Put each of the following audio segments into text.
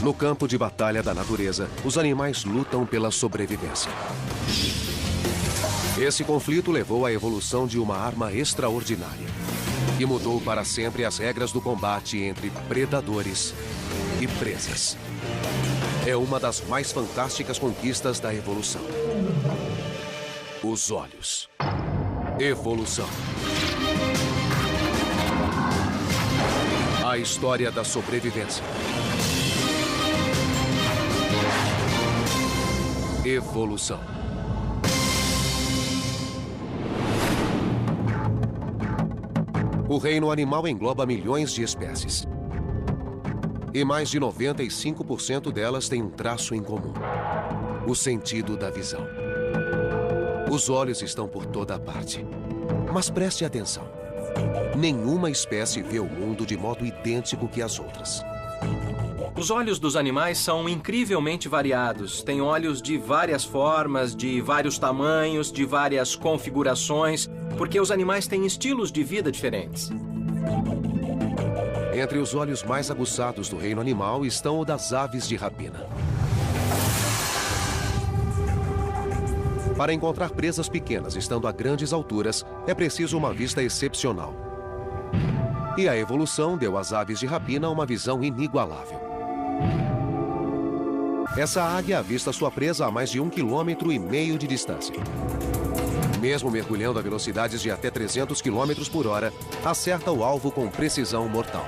No campo de batalha da natureza, os animais lutam pela sobrevivência. Esse conflito levou à evolução de uma arma extraordinária, que mudou para sempre as regras do combate entre predadores e presas. É uma das mais fantásticas conquistas da evolução. Os olhos. Evolução. A história da sobrevivência. Evolução. O reino animal engloba milhões de espécies. E mais de 95% delas têm um traço em comum: o sentido da visão. Os olhos estão por toda parte. Mas preste atenção. Nenhuma espécie vê o mundo de modo idêntico que as outras. Os olhos dos animais são incrivelmente variados. Têm olhos de várias formas, de vários tamanhos, de várias configurações, porque os animais têm estilos de vida diferentes. Entre os olhos mais aguçados do reino animal estão o das aves de rapina. Para encontrar presas pequenas estando a grandes alturas, é preciso uma vista excepcional. E a evolução deu às aves de rapina uma visão inigualável. Essa águia avista sua presa a mais de 1,5 km de distância. Mesmo mergulhando a velocidades de até 300 km por hora, acerta o alvo com precisão mortal.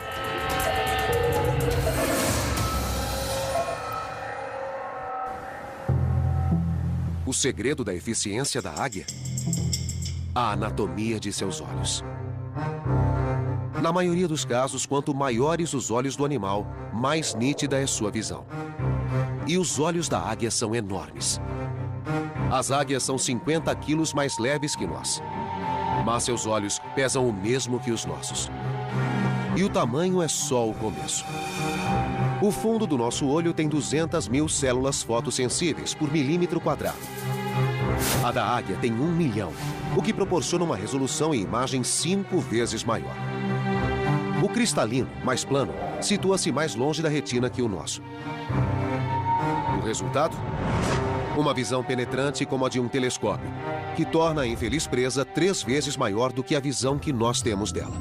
O segredo da eficiência da águia? A anatomia de seus olhos. Na maioria dos casos, quanto maiores os olhos do animal, mais nítida é sua visão. E os olhos da águia são enormes. As águias são 50 quilos mais leves que nós. Mas seus olhos pesam o mesmo que os nossos. E o tamanho é só o começo. O fundo do nosso olho tem 200 mil células fotossensíveis por milímetro quadrado. A da águia tem 1 milhão, o que proporciona uma resolução e imagem 5 vezes maior. O cristalino, mais plano, situa-se mais longe da retina que o nosso. O resultado? Uma visão penetrante como a de um telescópio, que torna a infeliz presa 3 vezes maior do que a visão que nós temos dela.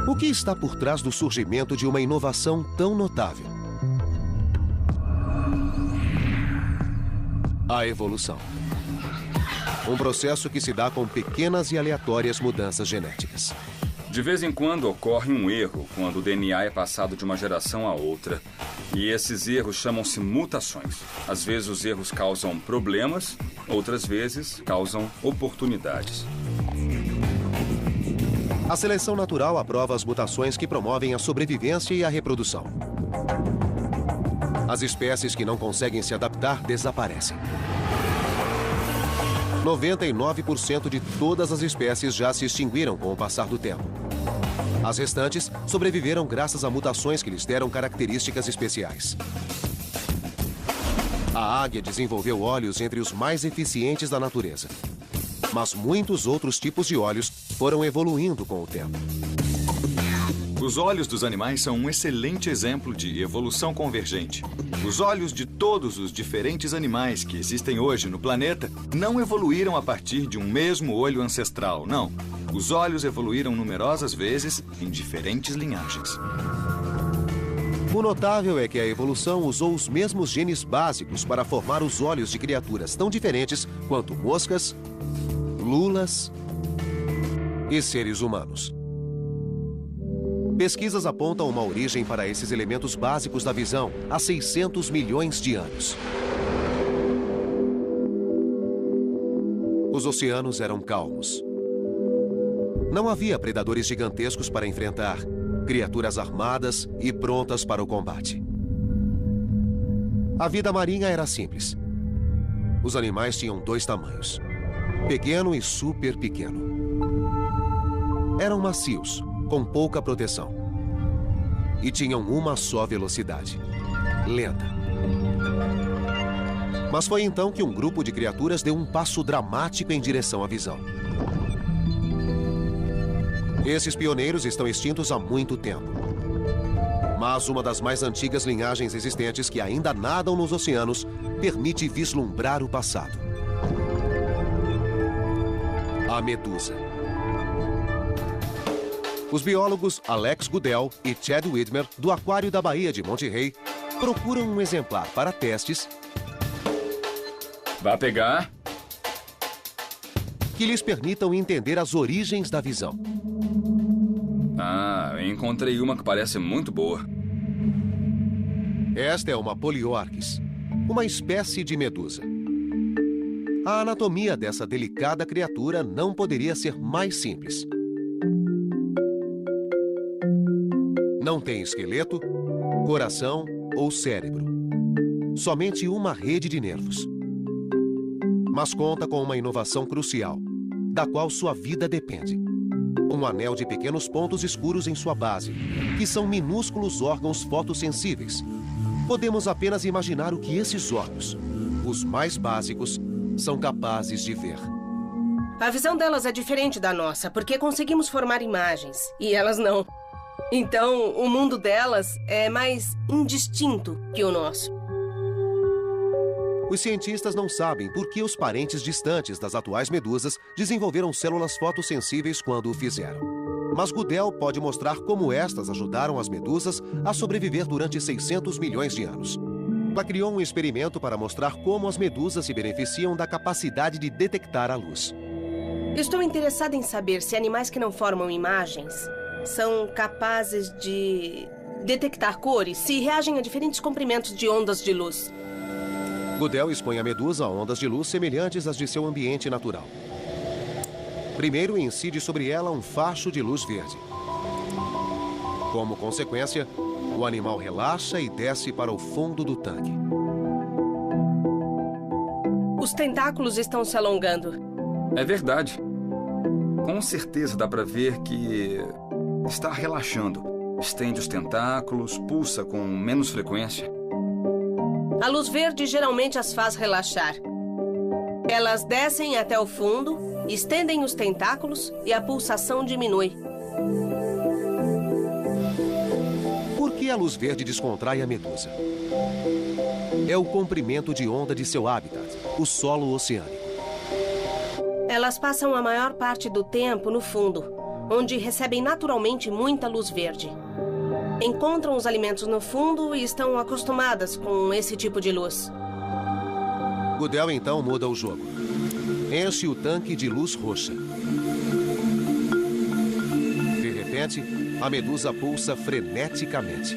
O que está por trás do surgimento de uma inovação tão notável? A evolução. Um processo que se dá com pequenas e aleatórias mudanças genéticas. De vez em quando ocorre um erro quando o DNA é passado de uma geração a outra. E esses erros chamam-se mutações. Às vezes os erros causam problemas, outras vezes causam oportunidades. A seleção natural aprova as mutações que promovem a sobrevivência e a reprodução. As espécies que não conseguem se adaptar desaparecem. 99% de todas as espécies já se extinguiram com o passar do tempo. As restantes sobreviveram graças a mutações que lhes deram características especiais. A águia desenvolveu olhos entre os mais eficientes da natureza. Mas muitos outros tipos de olhos foram evoluindo com o tempo. Os olhos dos animais são um excelente exemplo de evolução convergente. Os olhos de todos os diferentes animais que existem hoje no planeta não evoluíram a partir de um mesmo olho ancestral, não. Os olhos evoluíram numerosas vezes em diferentes linhagens. O notável é que a evolução usou os mesmos genes básicos para formar os olhos de criaturas tão diferentes quanto moscas, lulas e seres humanos. Pesquisas apontam uma origem para esses elementos básicos da visão há 600 milhões de anos. Os oceanos eram calmos. Não havia predadores gigantescos para enfrentar, criaturas armadas e prontas para o combate. A vida marinha era simples. Os animais tinham 2 tamanhos: pequeno e super pequeno. Eram macios, com pouca proteção. E tinham uma só velocidade: lenta. Mas foi então que um grupo de criaturas deu um passo dramático em direção à visão. Esses pioneiros estão extintos há muito tempo. Mas uma das mais antigas linhagens existentes que ainda nadam nos oceanos permite vislumbrar o passado. A medusa. Os biólogos Alex Goodell e Chad Widmer, do Aquário da Baía de Monterey, procuram um exemplar para testes Vai pegar? que lhes permitam entender as origens da visão. Ah, eu encontrei uma que parece muito boa. Esta é uma Poliorchis, uma espécie de medusa. A anatomia dessa delicada criatura não poderia ser mais simples. Não tem esqueleto, coração ou cérebro. Somente uma rede de nervos. Mas conta com uma inovação crucial, da qual sua vida depende. Um anel de pequenos pontos escuros em sua base, que são minúsculos órgãos fotossensíveis. Podemos apenas imaginar o que esses olhos, os mais básicos, são capazes de ver. A visão delas é diferente da nossa, porque conseguimos formar imagens, e elas não. Então, o mundo delas é mais indistinto que o nosso. Os cientistas não sabem por que os parentes distantes das atuais medusas desenvolveram células fotossensíveis quando o fizeram. Mas Goodell pode mostrar como estas ajudaram as medusas a sobreviver durante 600 milhões de anos. Ela criou um experimento para mostrar como as medusas se beneficiam da capacidade de detectar a luz. Estou interessada em saber se animais que não formam imagens são capazes de detectar cores, se reagem a diferentes comprimentos de ondas de luz. Goodell expõe a medusa a ondas de luz semelhantes às de seu ambiente natural. Primeiro, incide sobre ela um facho de luz verde. Como consequência, o animal relaxa e desce para o fundo do tanque. Os tentáculos estão se alongando. É verdade. Com certeza dá para ver que está relaxando. Estende os tentáculos, pulsa com menos frequência. A luz verde geralmente as faz relaxar. Elas descem até o fundo, estendem os tentáculos e a pulsação diminui. Por que a luz verde descontrai a medusa? É o comprimento de onda de seu habitat, o solo oceânico. Elas passam a maior parte do tempo no fundo, onde recebem naturalmente muita luz verde. Encontram os alimentos no fundo e estão acostumadas com esse tipo de luz. Goodell então muda o jogo. Enche o tanque de luz roxa. De repente, a medusa pulsa freneticamente.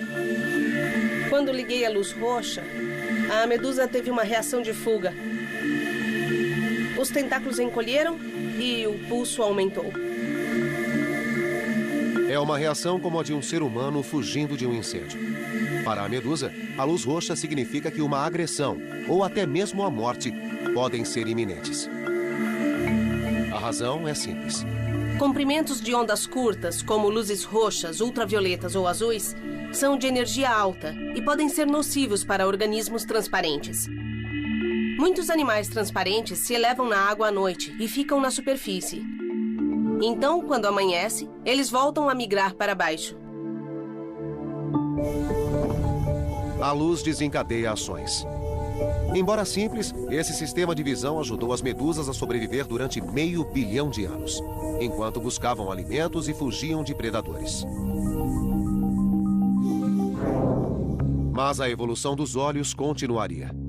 Quando liguei a luz roxa, a medusa teve uma reação de fuga. Os tentáculos encolheram e o pulso aumentou. É uma reação como a de um ser humano fugindo de um incêndio. Para a medusa, a luz roxa significa que uma agressão, ou até mesmo a morte, podem ser iminentes. A razão é simples. Comprimentos de ondas curtas, como luzes roxas, ultravioletas ou azuis, são de energia alta e podem ser nocivos para organismos transparentes. Muitos animais transparentes se elevam na água à noite e ficam na superfície. Então, quando amanhece, eles voltam a migrar para baixo. A luz desencadeia ações. Embora simples, esse sistema de visão ajudou as medusas a sobreviver durante 500 bilhão de anos, enquanto buscavam alimentos e fugiam de predadores. Mas a evolução dos olhos continuaria.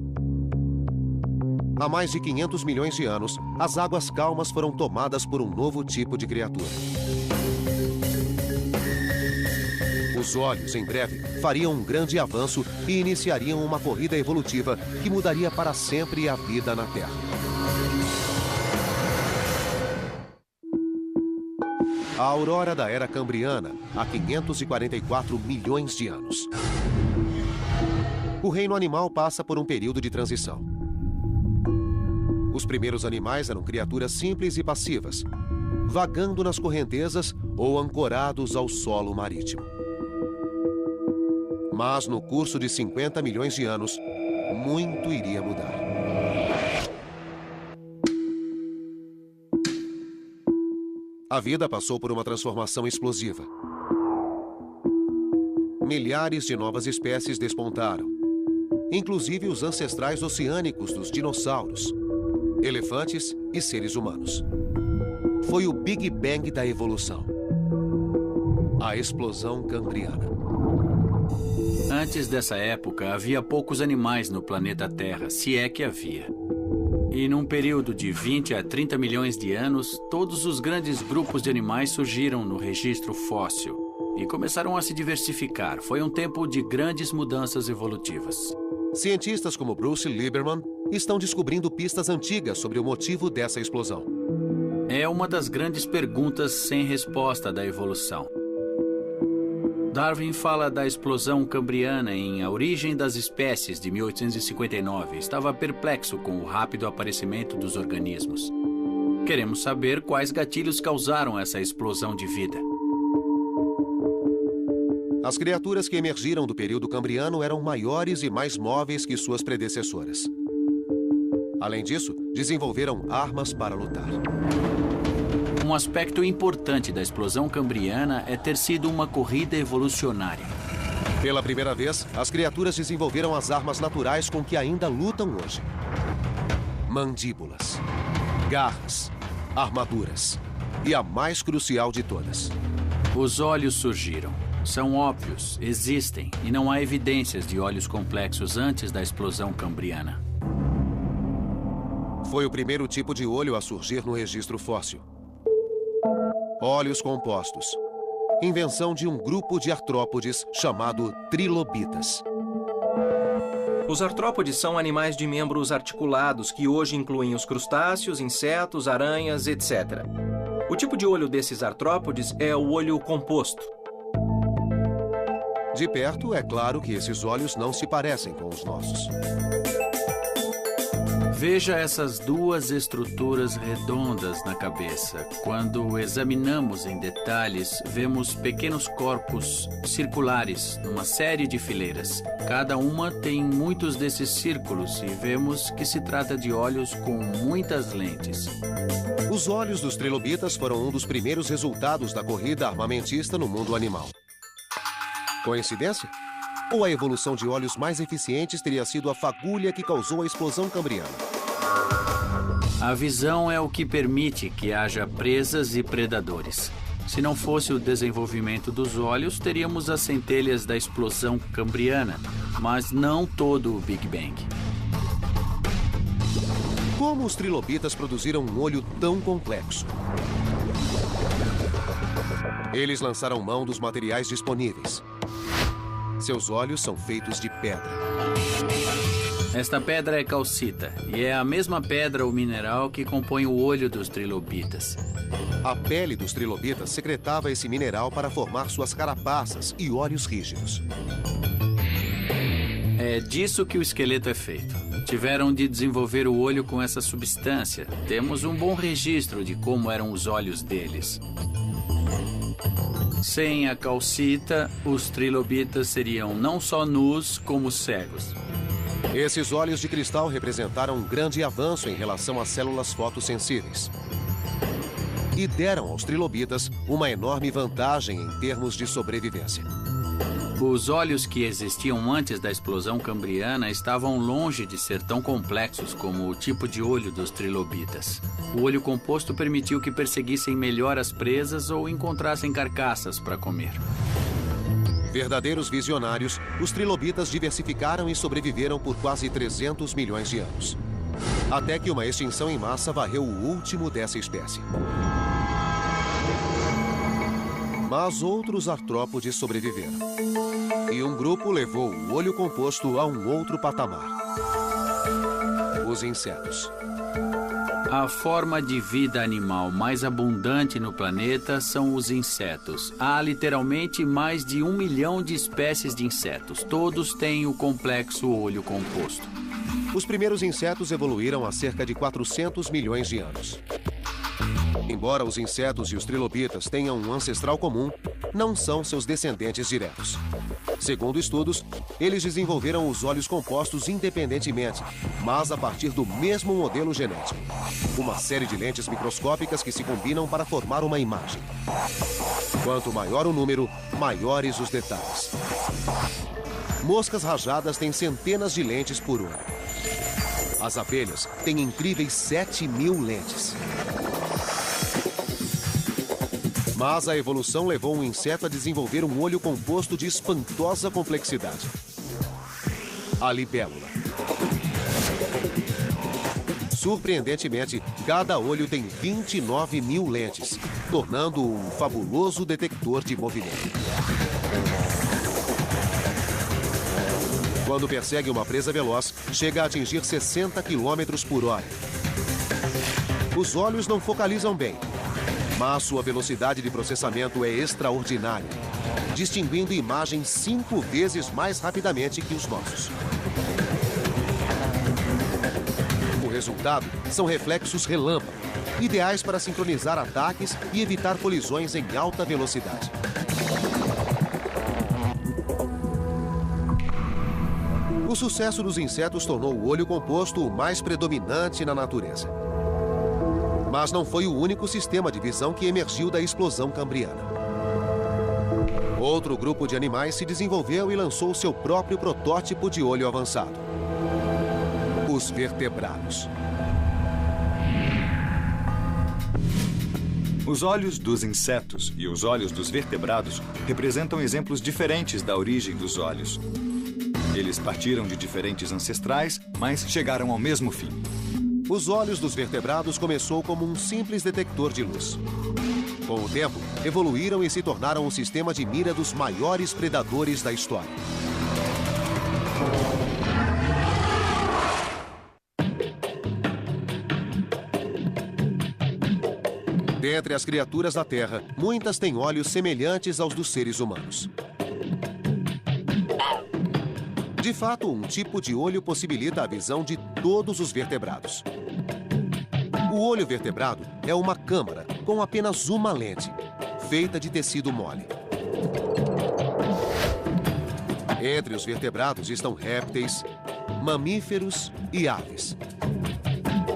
Há mais de 500 milhões de anos, as águas calmas foram tomadas por um novo tipo de criatura. Os olhos, em breve, fariam um grande avanço e iniciariam uma corrida evolutiva que mudaria para sempre a vida na Terra. A aurora da Era Cambriana, há 544 milhões de anos. O reino animal passa por um período de transição. Os primeiros animais eram criaturas simples e passivas, vagando nas correntezas ou ancorados ao solo marítimo. Mas no curso de 50 milhões de anos, muito iria mudar. A vida passou por uma transformação explosiva. milhares de novas espécies despontaram, inclusive os ancestrais oceânicos dos dinossauros, elefantes e seres humanos. Foi o Big Bang da evolução. A explosão cambriana. Antes dessa época, havia poucos animais no planeta Terra, se é que havia. E num período de 20 a 30 milhões de anos, todos os grandes grupos de animais surgiram no registro fóssil e começaram a se diversificar. Foi um tempo de grandes mudanças evolutivas. Cientistas como Bruce Lieberman estão descobrindo pistas antigas sobre o motivo dessa explosão. É uma das grandes perguntas sem resposta da evolução. Darwin fala da explosão cambriana em A Origem das Espécies, de 1859. Estava perplexo com o rápido aparecimento dos organismos. Queremos saber quais gatilhos causaram essa explosão de vida. As criaturas que emergiram do período cambriano eram maiores e mais móveis que suas predecessoras. Além disso, desenvolveram armas para lutar. Um aspecto importante da explosão cambriana é ter sido uma corrida evolucionária. Pela primeira vez, as criaturas desenvolveram as armas naturais com que ainda lutam hoje. Mandíbulas, garras, armaduras e a mais crucial de todas. Os olhos surgiram. São óbvios, existem, e não há evidências de olhos complexos antes da explosão cambriana. Foi o primeiro tipo de olho a surgir no registro fóssil. Olhos compostos. Invenção de um grupo de artrópodes chamado trilobitas. Os artrópodes são animais de membros articulados que hoje incluem os crustáceos, insetos, aranhas, etc. O tipo de olho desses artrópodes é o olho composto. De perto, é claro que esses olhos não se parecem com os nossos. Veja essas duas estruturas redondas na cabeça. Quando examinamos em detalhes, vemos pequenos corpos circulares numa série de fileiras. Cada uma tem muitos desses círculos e vemos que se trata de olhos com muitas lentes. Os olhos dos trilobitas foram um dos primeiros resultados da corrida armamentista no mundo animal. Coincidência? Ou a evolução de olhos mais eficientes teria sido a fagulha que causou a explosão cambriana? A visão é o que permite que haja presas e predadores. Se não fosse o desenvolvimento dos olhos, teríamos as centelhas da explosão cambriana, mas não todo o Big Bang. Como os trilobitas produziram um olho tão complexo? Eles lançaram mão dos materiais disponíveis. Seus olhos são feitos de pedra. Esta pedra é calcita, e é a mesma pedra ou mineral que compõe o olho dos trilobitas. A pele dos trilobitas secretava esse mineral para formar suas carapaças e olhos rígidos. É disso que o esqueleto é feito. Tiveram de desenvolver o olho com essa substância. Temos um bom registro de como eram os olhos deles. Sem a calcita, os trilobitas seriam não só nus, como cegos. Esses olhos de cristal representaram um grande avanço em relação às células fotossensíveis. E deram aos trilobitas uma enorme vantagem em termos de sobrevivência. Os olhos que existiam antes da explosão cambriana estavam longe de ser tão complexos como o tipo de olho dos trilobitas. O olho composto permitiu que perseguissem melhor as presas ou encontrassem carcaças para comer. Verdadeiros visionários, os trilobitas diversificaram e sobreviveram por quase 300 milhões de anos. Até que uma extinção em massa varreu o último dessa espécie. Mas outros artrópodes sobreviveram. E um grupo levou o olho composto a um outro patamar. Os insetos. A forma de vida animal mais abundante no planeta são os insetos. Há literalmente mais de 1 milhão de espécies de insetos. Todos têm o complexo olho composto. Os primeiros insetos evoluíram há cerca de 400 milhões de anos. Embora os insetos e os trilobitas tenham um ancestral comum, não são seus descendentes diretos. Segundo estudos, eles desenvolveram os olhos compostos independentemente, mas a partir do mesmo modelo genético. Uma série de lentes microscópicas que se combinam para formar uma imagem. Quanto maior o número, maiores os detalhes. Moscas rajadas têm centenas de lentes por olho. As abelhas têm incríveis 7.000 lentes. Mas a evolução levou um inseto a desenvolver um olho composto de espantosa complexidade. A libélula. Surpreendentemente, cada olho tem 29.000 lentes, tornando-o um fabuloso detector de movimento. Quando persegue uma presa veloz, chega a atingir 60 km por hora. Os olhos não focalizam bem, mas sua velocidade de processamento é extraordinária, distinguindo imagens 5 vezes mais rapidamente que os nossos. O resultado são reflexos relâmpago, ideais para sincronizar ataques e evitar colisões em alta velocidade. O sucesso dos insetos tornou o olho composto o mais predominante na natureza. Mas não foi o único sistema de visão que emergiu da explosão cambriana. Outro grupo de animais se desenvolveu e lançou seu próprio protótipo de olho avançado: os vertebrados. Os olhos dos insetos e os olhos dos vertebrados representam exemplos diferentes da origem dos olhos. Eles partiram de diferentes ancestrais, mas chegaram ao mesmo fim. Os olhos dos vertebrados começou como um simples detector de luz. Com o tempo, evoluíram e se tornaram o sistema de mira dos maiores predadores da história. Dentre as criaturas da Terra, muitas têm olhos semelhantes aos dos seres humanos. De fato, um tipo de olho possibilita a visão de todos os vertebrados. O olho vertebrado é uma câmara com apenas uma lente, feita de tecido mole. Entre os vertebrados estão répteis, mamíferos e aves.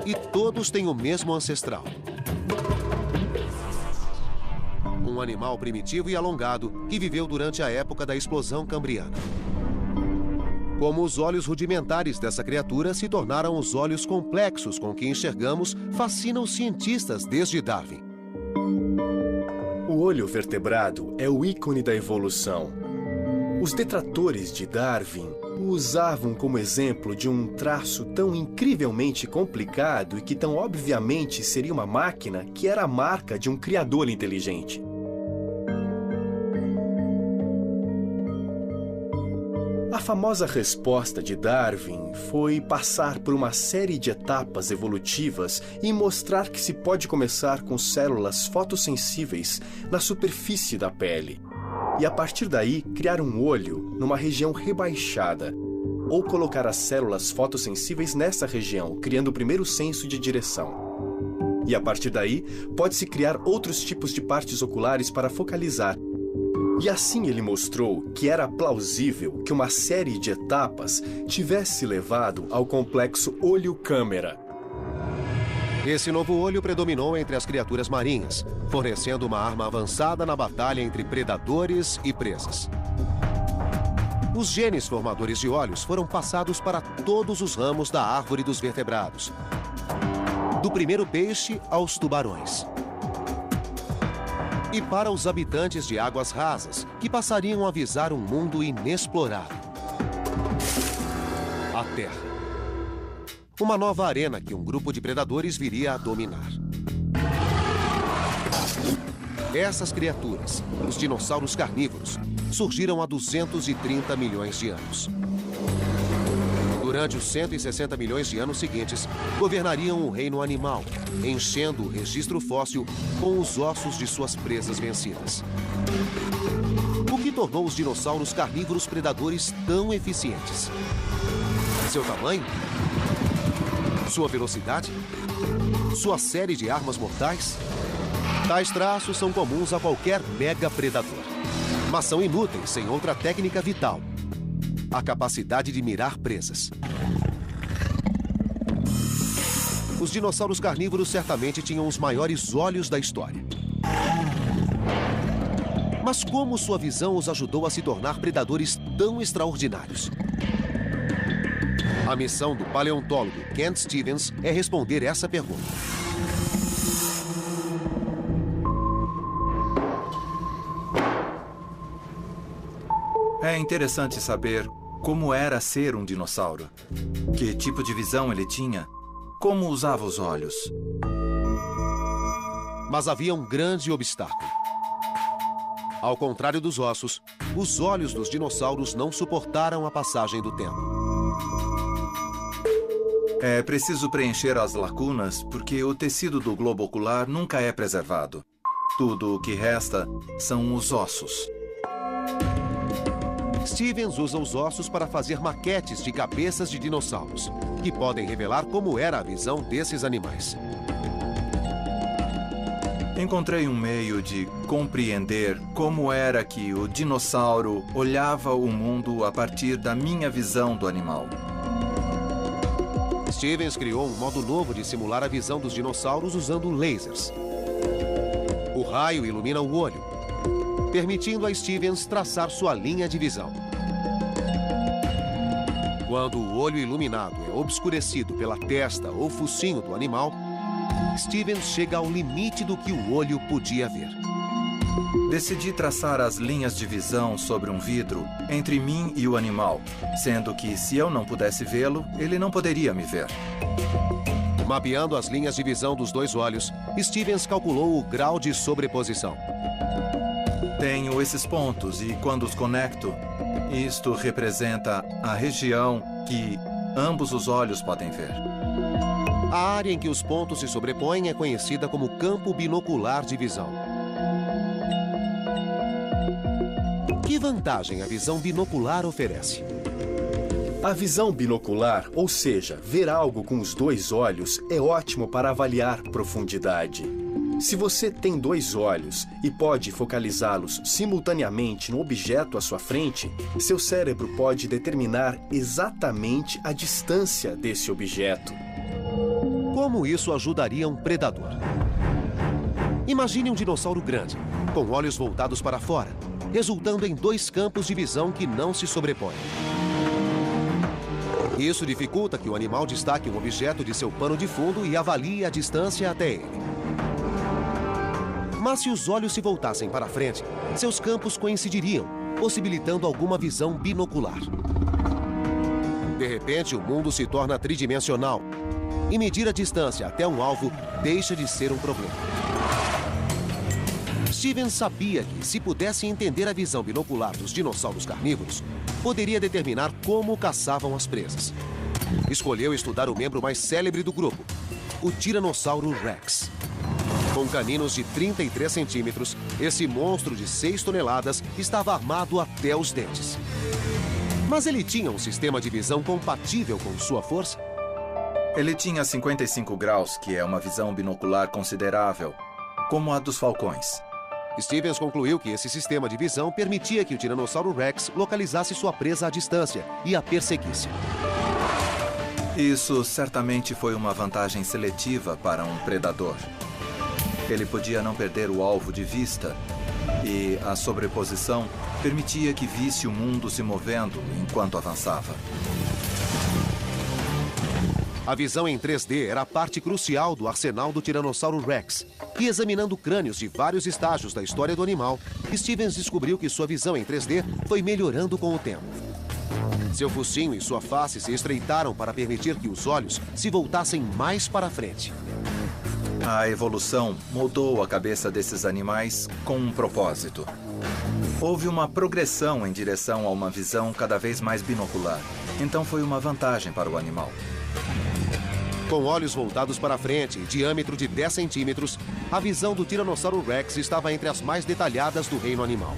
E todos têm o mesmo ancestral. Um animal primitivo e alongado que viveu durante a época da explosão cambriana. Como os olhos rudimentares dessa criatura se tornaram os olhos complexos com que enxergamos, fascinam os cientistas desde Darwin. O olho vertebrado é o ícone da evolução. Os detratores de Darwin o usavam como exemplo de um traço tão incrivelmente complicado e que tão obviamente seria uma máquina que era a marca de um criador inteligente. A famosa resposta de Darwin foi passar por uma série de etapas evolutivas e mostrar que se pode começar com células fotossensíveis na superfície da pele. E a partir daí, criar um olho numa região rebaixada. Ou colocar as células fotossensíveis nessa região, criando o primeiro senso de direção. E a partir daí, pode-se criar outros tipos de partes oculares para focalizar. E assim ele mostrou que era plausível que uma série de etapas tivesse levado ao complexo olho-câmera. Esse novo olho predominou entre as criaturas marinhas, fornecendo uma arma avançada na batalha entre predadores e presas. Os genes formadores de olhos foram passados para todos os ramos da árvore dos vertebrados, do primeiro peixe aos tubarões. E para os habitantes de águas rasas, que passariam a visar um mundo inexplorado. A Terra. Uma nova arena que um grupo de predadores viria a dominar. Essas criaturas, os dinossauros carnívoros, surgiram há 230 milhões de anos. Durante os 160 milhões de anos seguintes, governariam o reino animal, enchendo o registro fóssil com os ossos de suas presas vencidas. O que tornou os dinossauros carnívoros predadores tão eficientes? Seu tamanho? Sua velocidade? Sua série de armas mortais? Tais traços são comuns a qualquer mega predador. mas são inúteis sem outra técnica vital: a capacidade de mirar presas. Os dinossauros carnívoros certamente tinham os maiores olhos da história. Mas como sua visão os ajudou a se tornar predadores tão extraordinários? A missão do paleontólogo Kent Stevens é responder essa pergunta. É interessante saber como era ser um dinossauro. Que tipo de visão ele tinha? Como usava os olhos? Mas havia um grande obstáculo. Ao contrário dos ossos, os olhos dos dinossauros não suportaram a passagem do tempo. É preciso preencher as lacunas porque o tecido do globo ocular nunca é preservado. Tudo o que resta são os ossos. Stevens usa os ossos para fazer maquetes de cabeças de dinossauros, que podem revelar como era a visão desses animais. Encontrei um meio de compreender como era que o dinossauro olhava o mundo a partir da minha visão do animal. Stevens criou um modo novo de simular a visão dos dinossauros usando lasers. O raio ilumina o olho, permitindo a Stevens traçar sua linha de visão. Quando o olho iluminado é obscurecido pela testa ou focinho do animal, Stevens chega ao limite do que o olho podia ver. Decidi traçar as linhas de visão sobre um vidro entre mim e o animal, sendo que, se eu não pudesse vê-lo, ele não poderia me ver. Mapeando as linhas de visão dos dois olhos, Stevens calculou o grau de sobreposição. Tenho esses pontos e, quando os conecto, isto representa a região que ambos os olhos podem ver. A área em que os pontos se sobrepõem é conhecida como campo binocular de visão. Que vantagem a visão binocular oferece? A visão binocular, ou seja, ver algo com os dois olhos, é ótimo para avaliar profundidade. Se você tem dois olhos e pode focalizá-los simultaneamente no objeto à sua frente, seu cérebro pode determinar exatamente a distância desse objeto. Como isso ajudaria um predador? Imagine um dinossauro grande, com olhos voltados para fora, resultando em dois campos de visão que não se sobrepõem. Isso dificulta que o animal destaque um objeto de seu pano de fundo e avalie a distância até ele. Mas se os olhos se voltassem para frente, seus campos coincidiriam, possibilitando alguma visão binocular. De repente, o mundo se torna tridimensional e medir a distância até um alvo deixa de ser um problema. Stevens sabia que, se pudesse entender a visão binocular dos dinossauros carnívoros, poderia determinar como caçavam as presas. Escolheu estudar o membro mais célebre do grupo, o Tiranossauro Rex. Com caninos de 33 centímetros, esse monstro de 6 toneladas estava armado até os dentes. Mas ele tinha um sistema de visão compatível com sua força? Ele tinha 55 graus, que é uma visão binocular considerável, como a dos falcões. Stevens concluiu que esse sistema de visão permitia que o Tiranossauro Rex localizasse sua presa à distância e a perseguisse. Isso certamente foi uma vantagem seletiva para um predador. Ele podia não perder o alvo de vista e a sobreposição permitia que visse o mundo se movendo enquanto avançava. A visão em 3D era a parte crucial do arsenal do Tiranossauro Rex. E examinando crânios de vários estágios da história do animal, Stevens descobriu que sua visão em 3D foi melhorando com o tempo. Seu focinho e sua face se estreitaram para permitir que os olhos se voltassem mais para frente. A evolução moldou a cabeça desses animais com um propósito. Houve uma progressão em direção a uma visão cada vez mais binocular. Então foi uma vantagem para o animal. Com olhos voltados para frente e diâmetro de 10 centímetros, a visão do Tiranossauro Rex estava entre as mais detalhadas do reino animal.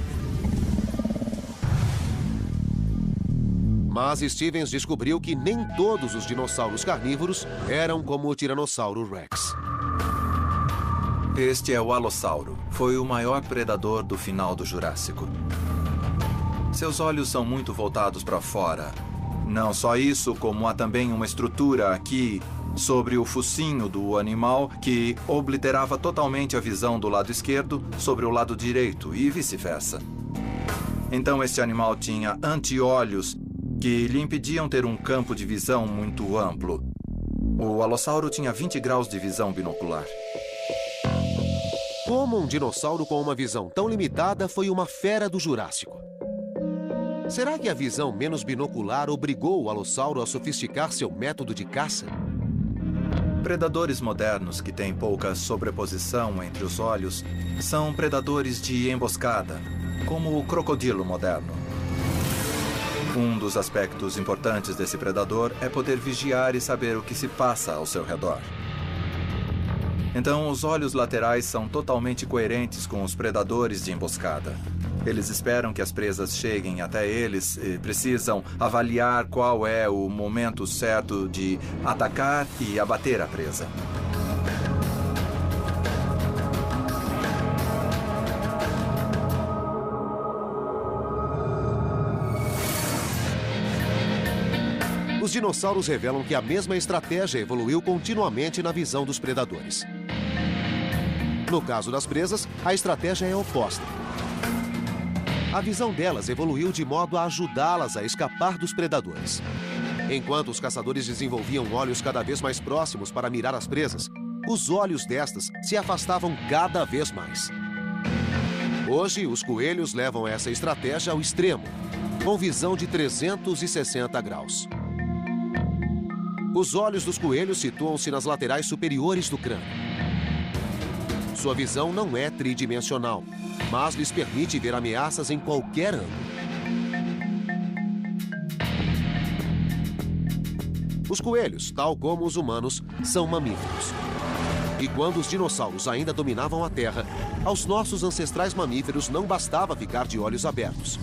Mas Stevens descobriu que nem todos os dinossauros carnívoros eram como o Tiranossauro Rex. Este é o Alossauro. Foi o maior predador do final do Jurássico. Seus olhos são muito voltados para fora. Não só isso, como há também uma estrutura aqui sobre o focinho do animal que obliterava totalmente a visão do lado esquerdo sobre o lado direito e vice-versa. Então este animal tinha anti-olhos que lhe impediam ter um campo de visão muito amplo. O alossauro tinha 20 graus de visão binocular. Como um dinossauro com uma visão tão limitada foi uma fera do Jurássico? Será que a visão menos binocular obrigou o alossauro a sofisticar seu método de caça? Predadores modernos que têm pouca sobreposição entre os olhos são predadores de emboscada, como o crocodilo moderno. Um dos aspectos importantes desse predador é poder vigiar e saber o que se passa ao seu redor. Então, os olhos laterais são totalmente coerentes com os predadores de emboscada. Eles esperam que as presas cheguem até eles e precisam avaliar qual é o momento certo de atacar e abater a presa. Os dinossauros revelam que a mesma estratégia evoluiu continuamente na visão dos predadores. No caso das presas, a estratégia é oposta. A visão delas evoluiu de modo a ajudá-las a escapar dos predadores. Enquanto os caçadores desenvolviam olhos cada vez mais próximos para mirar as presas, os olhos destas se afastavam cada vez mais. Hoje, os coelhos levam essa estratégia ao extremo, com visão de 360 graus. Os olhos dos coelhos situam-se nas laterais superiores do crânio. Sua visão não é tridimensional, mas lhes permite ver ameaças em qualquer ângulo. Os coelhos, tal como os humanos, são mamíferos. E quando os dinossauros ainda dominavam a Terra, aos nossos ancestrais mamíferos não bastava ficar de olhos abertos.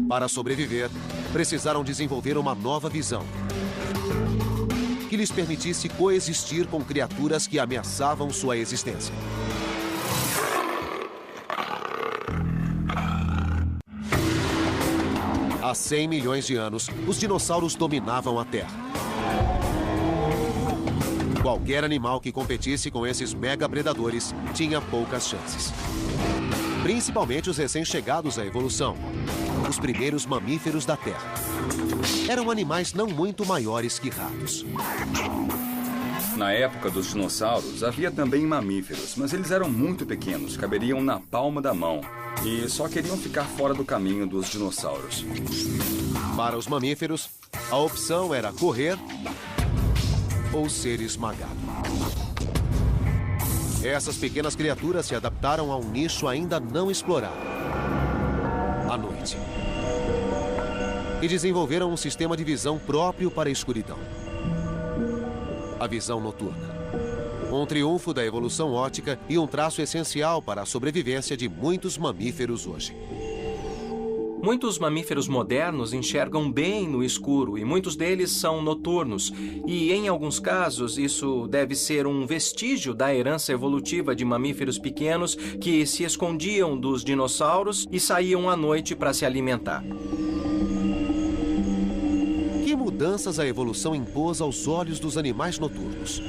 Para sobreviver, precisaram desenvolver uma nova visão, que lhes permitisse coexistir com criaturas que ameaçavam sua existência. Há 100 milhões de anos, os dinossauros dominavam a Terra. Qualquer animal que competisse com esses mega-predadores tinha poucas chances. Principalmente os recém-chegados à evolução, os primeiros mamíferos da Terra. Eram animais não muito maiores que ratos. Na época dos dinossauros, havia também mamíferos, mas eles eram muito pequenos, caberiam na palma da mão e só queriam ficar fora do caminho dos dinossauros. Para os mamíferos, a opção era correr ou ser esmagado. Essas pequenas criaturas se adaptaram a um nicho ainda não explorado: a noite. E desenvolveram um sistema de visão próprio para a escuridão: a visão noturna. Um triunfo da evolução óptica e um traço essencial para a sobrevivência de muitos mamíferos hoje. Muitos mamíferos modernos enxergam bem no escuro e muitos deles são noturnos. E, em alguns casos, isso deve ser um vestígio da herança evolutiva de mamíferos pequenos que se escondiam dos dinossauros e saíam à noite para se alimentar. Que mudanças a evolução impôs aos olhos dos animais noturnos?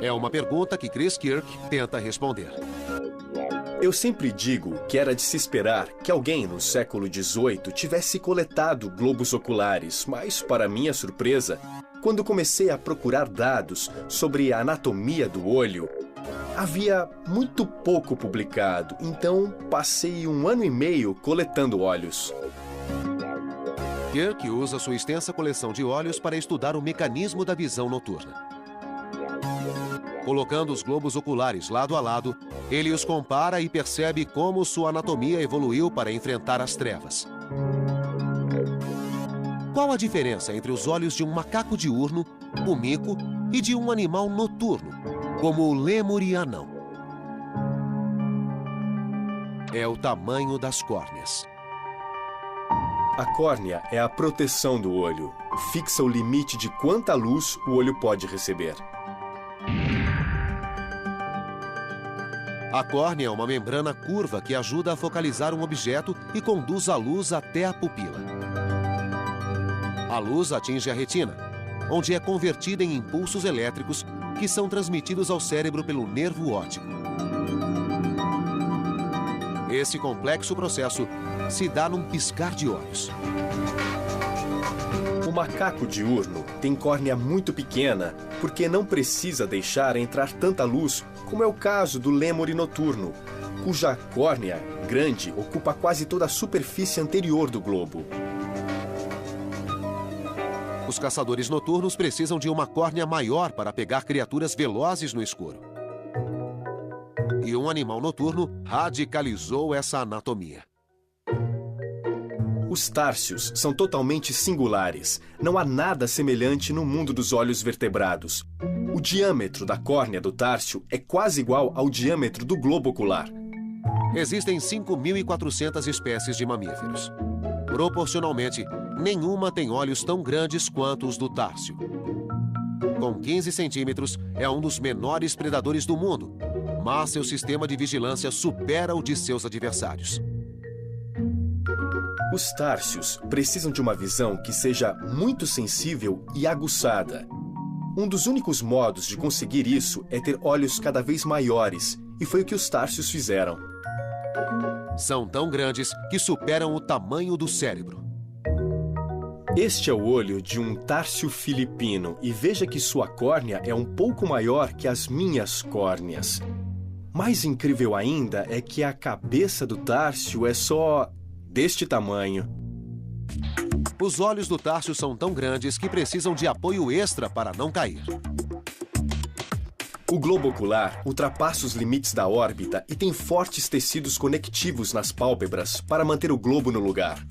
É uma pergunta que Chris Kirk tenta responder. Eu sempre digo que era de se esperar que alguém no século XVIII tivesse coletado globos oculares, mas, para minha surpresa, quando comecei a procurar dados sobre a anatomia do olho, havia muito pouco publicado, então passei 1 ano e meio coletando olhos. Kirk usa sua extensa coleção de olhos para estudar o mecanismo da visão noturna. Colocando os globos oculares lado a lado, ele os compara e percebe como sua anatomia evoluiu para enfrentar as trevas. Qual a diferença entre os olhos de um macaco diurno, o mico, e de um animal noturno, como o lêmur e anão? É o tamanho das córneas. A córnea é a proteção do olho. Fixa o limite de quanta luz o olho pode receber. A córnea é uma membrana curva que ajuda a focalizar um objeto e conduz a luz até a pupila. A luz atinge a retina, onde é convertida em impulsos elétricos que são transmitidos ao cérebro pelo nervo óptico. Esse complexo processo se dá num piscar de olhos. O macaco diurno tem córnea muito pequena porque não precisa deixar entrar tanta luz, como é o caso do lêmure noturno, cuja córnea grande ocupa quase toda a superfície anterior do globo. Os caçadores noturnos precisam de uma córnea maior para pegar criaturas velozes no escuro. E um animal noturno radicalizou essa anatomia. Os társios são totalmente singulares. Não há nada semelhante no mundo dos olhos vertebrados. O diâmetro da córnea do társio é quase igual ao diâmetro do globo ocular. Existem 5.400 espécies de mamíferos. Proporcionalmente, nenhuma tem olhos tão grandes quanto os do társio. Com 15 centímetros, é um dos menores predadores do mundo, mas seu sistema de vigilância supera o de seus adversários. Os társios precisam de uma visão que seja muito sensível e aguçada. Um dos únicos modos de conseguir isso é ter olhos cada vez maiores, e foi o que os társios fizeram. São tão grandes que superam o tamanho do cérebro. Este é o olho de um társio filipino, e veja que sua córnea é um pouco maior que as minhas córneas. Mais incrível ainda é que a cabeça do társio é só deste tamanho. Os olhos do társio são tão grandes que precisam de apoio extra para não cair. O globo ocular ultrapassa os limites da órbita e tem fortes tecidos conectivos nas pálpebras para manter o globo no lugar.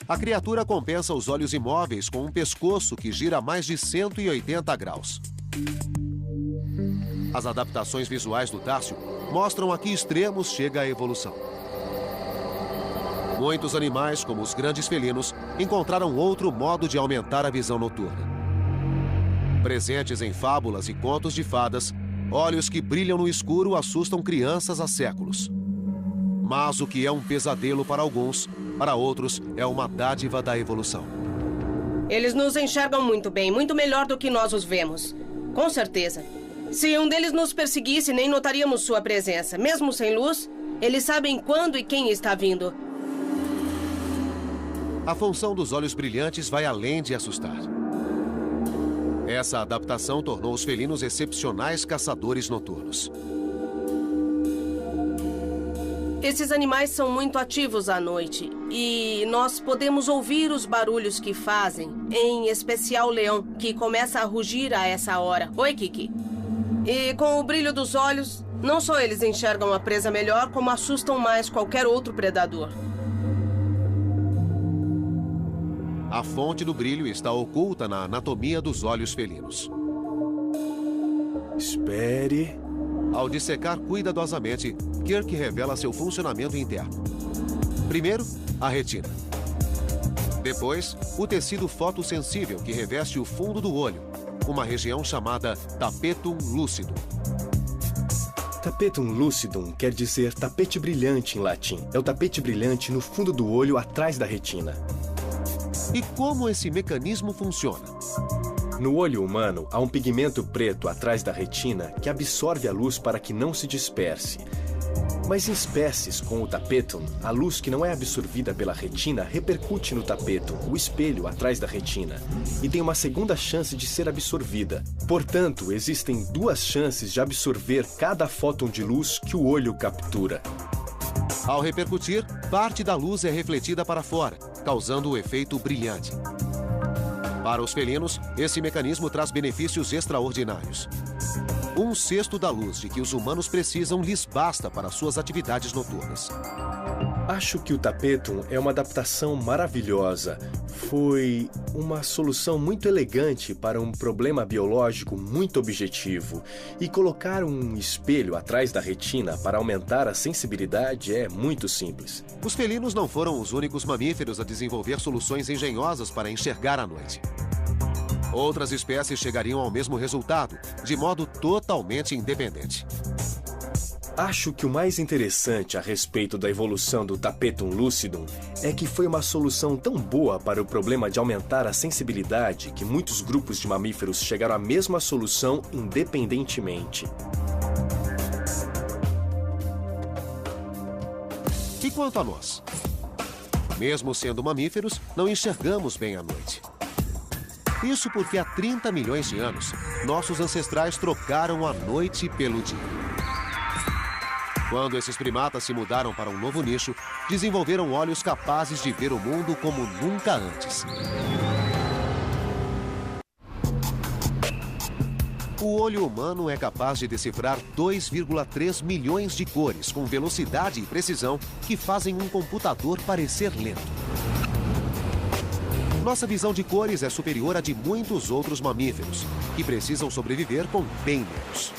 A criatura compensa os olhos imóveis com um pescoço que gira a mais de 180 graus. As adaptações visuais do társio mostram a que extremos chega a evolução. Muitos animais, como os grandes felinos, encontraram outro modo de aumentar a visão noturna. Presentes em fábulas e contos de fadas, olhos que brilham no escuro assustam crianças há séculos. Mas o que é um pesadelo para alguns, para outros é uma dádiva da evolução. Eles nos enxergam muito bem, muito melhor do que nós os vemos. Com certeza. Se um deles nos perseguisse, nem notaríamos sua presença. Mesmo sem luz, eles sabem quando e quem está vindo. A função dos olhos brilhantes vai além de assustar. Essa adaptação tornou os felinos excepcionais caçadores noturnos. Esses animais são muito ativos à noite e nós podemos ouvir os barulhos que fazem, em especial o leão, que começa a rugir a essa hora. Oi, Kiki. E com o brilho dos olhos, não só eles enxergam a presa melhor, como assustam mais qualquer outro predador. A fonte do brilho está oculta na anatomia dos olhos felinos. Espere. Ao dissecar cuidadosamente, Kirk revela seu funcionamento interno. Primeiro, a retina. Depois, o tecido fotossensível que reveste o fundo do olho, uma região chamada tapetum lucidum. Tapetum lucidum quer dizer tapete brilhante em latim. É o tapete brilhante no fundo do olho atrás da retina. E como esse mecanismo funciona? No olho humano, há um pigmento preto atrás da retina que absorve a luz para que não se disperse. Mas em espécies com o tapetum, a luz que não é absorvida pela retina repercute no tapetum, o espelho atrás da retina, e tem uma segunda chance de ser absorvida. Portanto, existem duas chances de absorver cada fóton de luz que o olho captura. Ao repercutir, parte da luz é refletida para fora, causando o efeito brilhante. Para os felinos, esse mecanismo traz benefícios extraordinários. 1/6 da luz de que os humanos precisam lhes basta para suas atividades noturnas. Acho que o tapetum é uma adaptação maravilhosa. Foi uma solução muito elegante para um problema biológico muito objetivo. E colocar um espelho atrás da retina para aumentar a sensibilidade é muito simples. Os felinos não foram os únicos mamíferos a desenvolver soluções engenhosas para enxergar à noite. Outras espécies chegariam ao mesmo resultado, de modo totalmente independente. Acho que o mais interessante a respeito da evolução do Tapetum lucidum é que foi uma solução tão boa para o problema de aumentar a sensibilidade que muitos grupos de mamíferos chegaram à mesma solução independentemente. E quanto a nós? Mesmo sendo mamíferos, não enxergamos bem à noite. Isso porque há 30 milhões de anos, nossos ancestrais trocaram a noite pelo dia. Quando esses primatas se mudaram para um novo nicho, desenvolveram olhos capazes de ver o mundo como nunca antes. O olho humano é capaz de decifrar 2,3 milhões de cores com velocidade e precisão que fazem um computador parecer lento. Nossa visão de cores é superior à de muitos outros mamíferos, que precisam sobreviver com bem menos.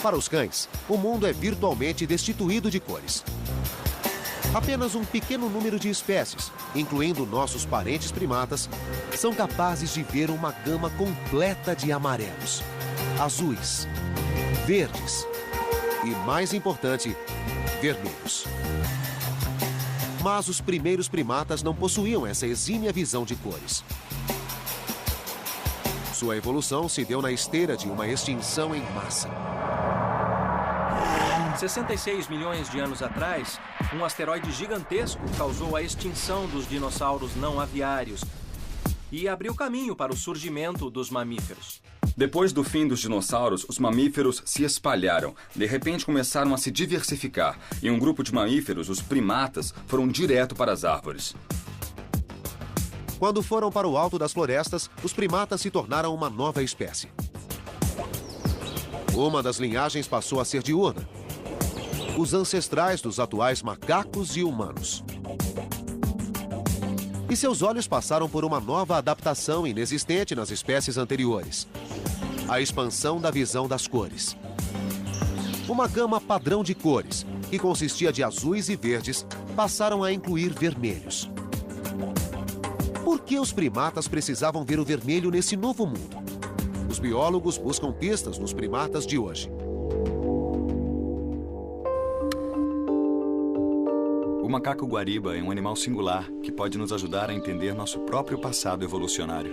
Para os cães, o mundo é virtualmente destituído de cores. Apenas um pequeno número de espécies, incluindo nossos parentes primatas, são capazes de ver uma gama completa de amarelos, azuis, verdes e, mais importante, vermelhos. Mas os primeiros primatas não possuíam essa exímia visão de cores. Sua evolução se deu na esteira de uma extinção em massa. 66 milhões de anos atrás, um asteroide gigantesco causou a extinção dos dinossauros não aviários e abriu caminho para o surgimento dos mamíferos. Depois do fim dos dinossauros, os mamíferos se espalharam. De repente começaram a se diversificar. E um grupo de mamíferos, os primatas, foram direto para as árvores. Quando foram para o alto das florestas, os primatas se tornaram uma nova espécie. Uma das linhagens passou a ser diurna. Os ancestrais dos atuais macacos e humanos. E seus olhos passaram por uma nova adaptação inexistente nas espécies anteriores. A expansão da visão das cores. Uma gama padrão de cores, que consistia de azuis e verdes, passaram a incluir vermelhos. Por que os primatas precisavam ver o vermelho nesse novo mundo? Os biólogos buscam pistas nos primatas de hoje. O macaco guariba é um animal singular que pode nos ajudar a entender nosso próprio passado evolucionário.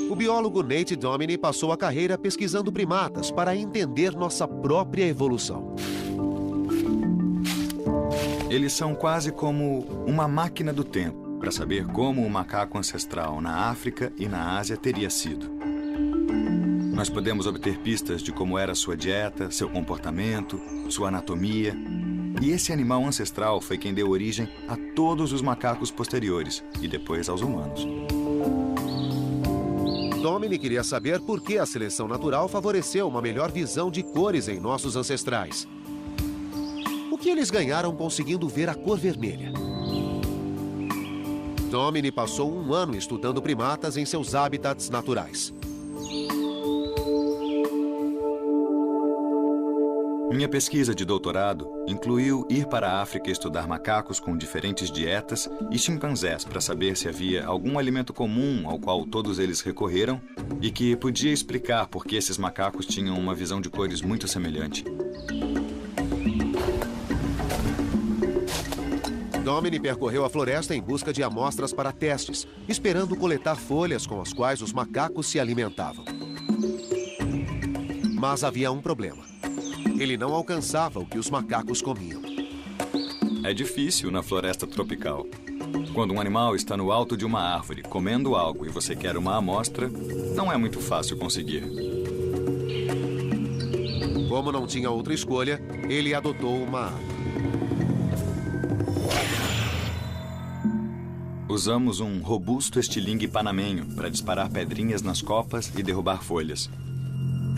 O biólogo Nate Domini passou a carreira pesquisando primatas para entender nossa própria evolução. Eles são quase como uma máquina do tempo para saber como o macaco ancestral na África e na Ásia teria sido. Nós podemos obter pistas de como era sua dieta, seu comportamento, sua anatomia. E esse animal ancestral foi quem deu origem a todos os macacos posteriores e depois aos humanos. Domini queria saber por que a seleção natural favoreceu uma melhor visão de cores em nossos ancestrais. O que eles ganharam conseguindo ver a cor vermelha? Domini passou um ano estudando primatas em seus hábitats naturais. Minha pesquisa de doutorado incluiu ir para a África estudar macacos com diferentes dietas e chimpanzés para saber se havia algum alimento comum ao qual todos eles recorreram e que podia explicar por que esses macacos tinham uma visão de cores muito semelhante. Domini percorreu a floresta em busca de amostras para testes, esperando coletar folhas com as quais os macacos se alimentavam. Mas havia um problema. Ele não alcançava o que os macacos comiam. É difícil na floresta tropical. Quando um animal está no alto de uma árvore comendo algo e você quer uma amostra, não é muito fácil conseguir. Como não tinha outra escolha, ele adotou uma arma. Usamos um robusto estilingue panamenho para disparar pedrinhas nas copas e derrubar folhas.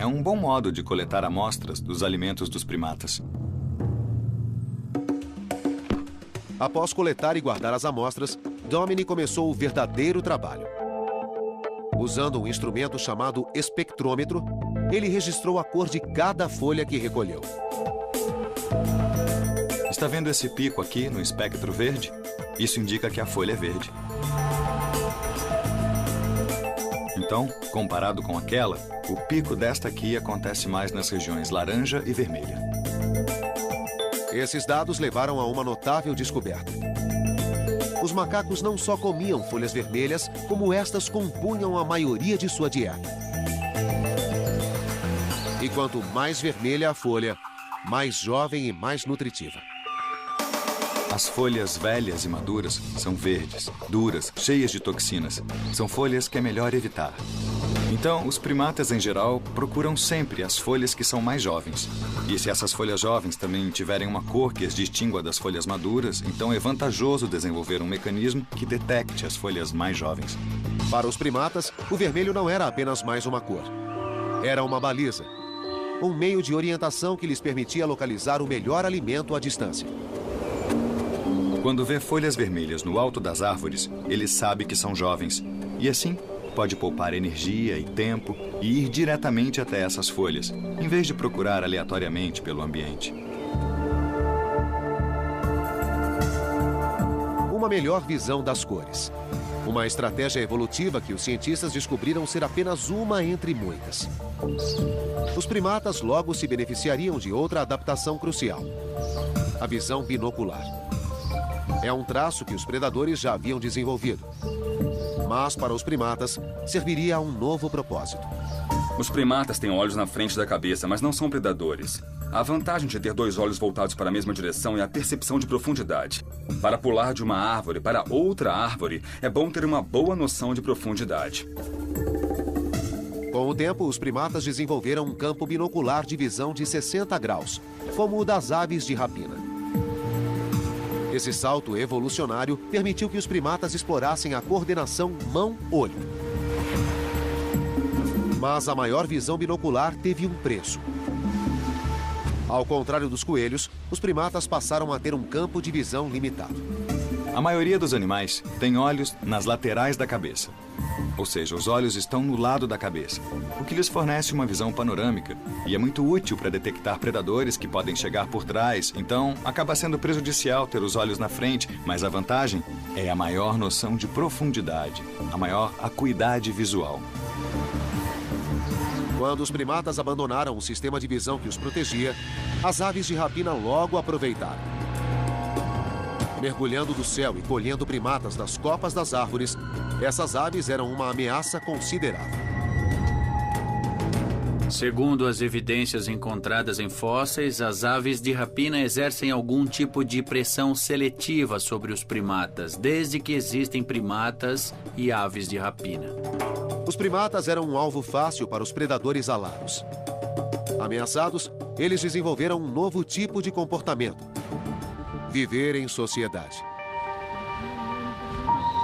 É um bom modo de coletar amostras dos alimentos dos primatas. Após coletar e guardar as amostras, Domini começou o verdadeiro trabalho. Usando um instrumento chamado espectrômetro, ele registrou a cor de cada folha que recolheu. Está vendo esse pico aqui no espectro verde? Isso indica que a folha é verde. Então, comparado com aquela, o pico desta aqui acontece mais nas regiões laranja e vermelha. Esses dados levaram a uma notável descoberta. Os macacos não só comiam folhas vermelhas, como estas compunham a maioria de sua dieta. E quanto mais vermelha a folha, mais jovem e mais nutritiva. As folhas velhas e maduras são verdes, duras, cheias de toxinas. São folhas que é melhor evitar. Então, os primatas em geral procuram sempre as folhas que são mais jovens. E se essas folhas jovens também tiverem uma cor que as distingua das folhas maduras, então é vantajoso desenvolver um mecanismo que detecte as folhas mais jovens. Para os primatas, o vermelho não era apenas mais uma cor. Era uma baliza. Um meio de orientação que lhes permitia localizar o melhor alimento à distância. Quando vê folhas vermelhas no alto das árvores, ele sabe que são jovens. E assim, pode poupar energia e tempo e ir diretamente até essas folhas, em vez de procurar aleatoriamente pelo ambiente. Uma melhor visão das cores. Uma estratégia evolutiva que os cientistas descobriram ser apenas uma entre muitas. Os primatas logo se beneficiariam de outra adaptação crucial: a visão binocular. É um traço que os predadores já haviam desenvolvido. Mas, para os primatas, serviria a um novo propósito. Os primatas têm olhos na frente da cabeça, mas não são predadores. A vantagem de ter dois olhos voltados para a mesma direção é a percepção de profundidade. Para pular de uma árvore para outra árvore, é bom ter uma boa noção de profundidade. Com o tempo, os primatas desenvolveram um campo binocular de visão de 60 graus, como o das aves de rapina. Esse salto evolucionário permitiu que os primatas explorassem a coordenação mão-olho. Mas a maior visão binocular teve um preço. Ao contrário dos coelhos, os primatas passaram a ter um campo de visão limitado. A maioria dos animais tem olhos nas laterais da cabeça. Ou seja, os olhos estão no lado da cabeça, o que lhes fornece uma visão panorâmica e é muito útil para detectar predadores que podem chegar por trás. Então, acaba sendo prejudicial ter os olhos na frente, mas a vantagem é a maior noção de profundidade, a maior acuidade visual. Quando os primatas abandonaram o sistema de visão que os protegia, as aves de rapina logo aproveitaram. Mergulhando do céu e colhendo primatas das copas das árvores, essas aves eram uma ameaça considerável. Segundo as evidências encontradas em fósseis, as aves de rapina exercem algum tipo de pressão seletiva sobre os primatas, desde que existem primatas e aves de rapina. Os primatas eram um alvo fácil para os predadores alados. Ameaçados, eles desenvolveram um novo tipo de comportamento: viver em sociedade.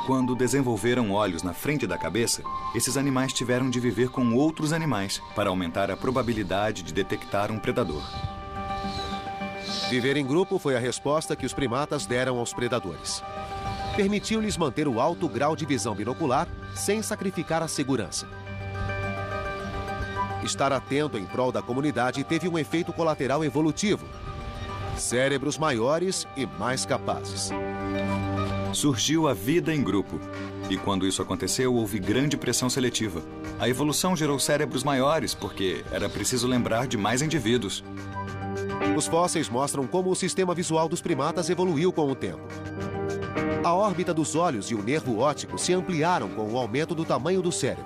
Quando desenvolveram olhos na frente da cabeça, esses animais tiveram de viver com outros animais para aumentar a probabilidade de detectar um predador. Viver em grupo foi a resposta que os primatas deram aos predadores. Permitiu-lhes manter o alto grau de visão binocular sem sacrificar a segurança. Estar atento em prol da comunidade teve um efeito colateral evolutivo: cérebros maiores e mais capazes. Surgiu a vida em grupo. E quando isso aconteceu, houve grande pressão seletiva. A evolução gerou cérebros maiores, porque era preciso lembrar de mais indivíduos. Os fósseis mostram como o sistema visual dos primatas evoluiu com o tempo. A órbita dos olhos e o nervo óptico se ampliaram com o aumento do tamanho do cérebro.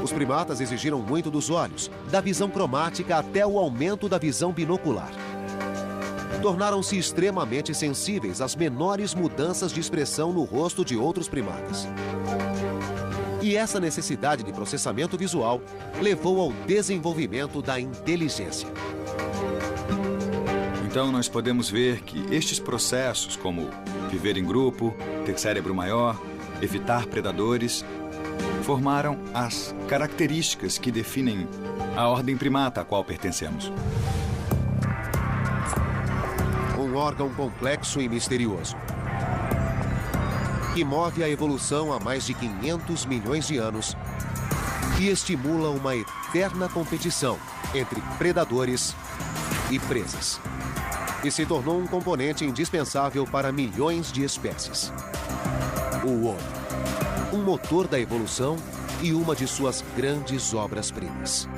Os primatas exigiram muito dos olhos, da visão cromática até o aumento da visão binocular. Tornaram-se extremamente sensíveis às menores mudanças de expressão no rosto de outros primatas. E essa necessidade de processamento visual levou ao desenvolvimento da inteligência. Então, nós podemos ver que estes processos, como viver em grupo, ter cérebro maior, evitar predadores, formaram as características que definem a ordem primata a qual pertencemos. Um órgão complexo e misterioso, que move a evolução há mais de 500 milhões de anos e estimula uma eterna competição entre predadores e presas. E se tornou um componente indispensável para milhões de espécies. o homem. Um motor da evolução e uma de suas grandes obras-primas.